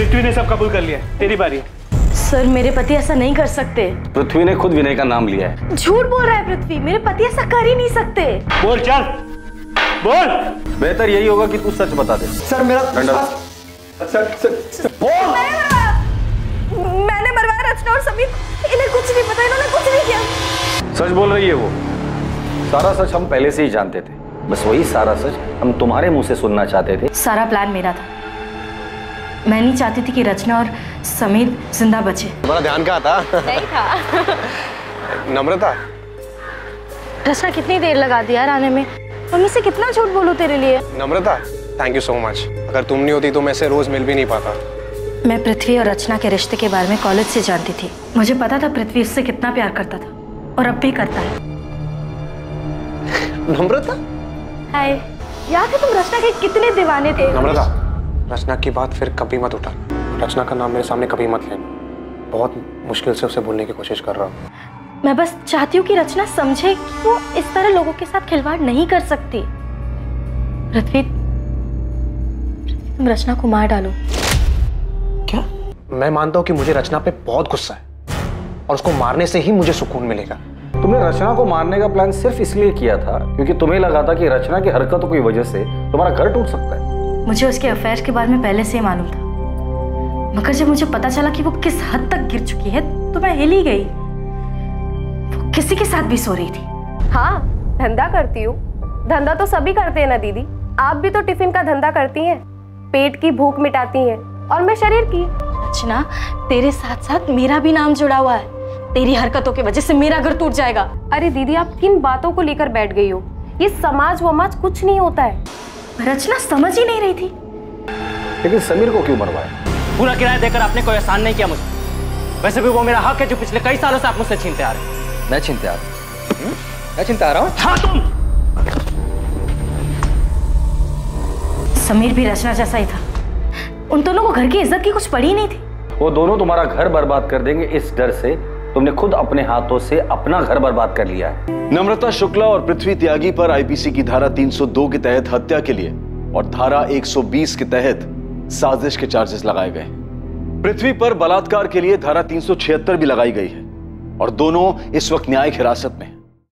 पृथ्वी ने सब कबूल कर लिया, तेरी बारी है। सर मेरे पति ऐसा नहीं कर सकते। पृथ्वी ने खुद विनय का नाम लिया है। झूठ बोल रहा है पृथ्वी, मेरे पति ऐसा कर ही नहीं सकते। बोल चल, बोल। बेहतर यही होगा कि तू सच बता दे। सर मेरा बोल। मैंने मरवाया रचना और समीर, इन्हें कुछ नहीं पता, इन्होंने कुछ नहीं किया। सच बोल रही है वो। सारा सच हम पहले से ही जानते थे, बस वही सारा सच हम तुम्हारे मुंह से सुनना चाहते थे। सारा प्लान मेरा था। मैं नहीं चाहती थी कि रचना और समीर जिंदा बचे। तुम्हारा ध्यान कहाँ था? नहीं था। नम्रता, रचना कितनी देर लगा दी यार आने में। मम्मी से कितना झूठ बोलूं तेरे लिए। नम्रता थैंक यू सो मच। अगर तुम नहीं होती तो मैं से रोज मिल भी नहीं पाता। मैं पृथ्वी और रचना के रिश्ते के बारे में कॉलेज से जानती थी। मुझे पता था पृथ्वी इससे कितना प्यार करता था और अब भी करता है। नम्रता, हाय, याद है तुम रचना के कितने दीवाने थे। नम्रता, रचना की बात फिर कभी मत उठा। रचना का नाम मेरे सामने कभी मत लेना। बहुत मुश्किल से उसे भूलने की कोशिश कर रहा हूँ। मैं बस चाहती हूँ कि रचना समझे कि वो इस तरह लोगों के साथ खिलवाड़ नहीं कर सकती। पृथ्वी, तुम रचना को मार डालो। क्या? मैं मानता हूँ कि मुझे रचना पे बहुत गुस्सा है और उसको मारने से ही मुझे सुकून मिलेगा। तुमने रचना को मारने का प्लान सिर्फ इसलिए किया था क्योंकि तुम्हें लगा था कि रचना की हरकतों की वजह से तुम्हारा घर टूट सकता है। मुझे उसके अफेयर के बारे में पहले से ही मालूम था, मगर जब मुझे पता चला कि वो किस हद तक गिर चुकी है तो मैं हिल ही गई। वो किसी के साथ भी सो रही थी। हाँ, धंधा करती हूँ। धंधा तो सभी करते हैं ना दीदी। आप भी तो टिफिन का धंधा करती हैं, पेट की भूख मिटाती हैं और मैं शरीर की। रचना, तेरे साथ साथ मेरा भी नाम जुड़ा हुआ है। तेरी हरकतों की वजह से मेरा घर टूट जाएगा। अरे दीदी, आप किन बातों को लेकर बैठ गई हो? ये समाज वमाज कुछ नहीं होता है। रचना समझ ही नहीं रही थी। लेकिन समीर को क्यों मरवाया? पूरा किराया देकर आपने कोई एहसान नहीं किया मुझे। वैसे भी वो मेरा हक है जो पिछले कई सालों से आप मुझसे छीनते आ रहे हैं। मैं छीनते आ रहा हूँ? मैं छीनते आ रहा हूँ? हाँ तुम। समीर भी रचना जैसा ही था। उन दोनों को घर की इज्जत की कुछ पड़ी नहीं थी। वो दोनों तुम्हारा घर बर्बाद कर देंगे, इस डर से तुमने खुद अपने हाथों से अपना घर बर्बाद कर लिया है। नम्रता शुक्ला और पृथ्वी त्यागी पर आईपीसी की धारा 302 के तहत हत्या के लिए और धारा 120 के तहत साजिश के चार्जेस लगाए गए। पृथ्वी पर बलात्कार के लिए धारा 376 भी लगाई गई है और दोनों इस वक्त न्यायिक हिरासत में।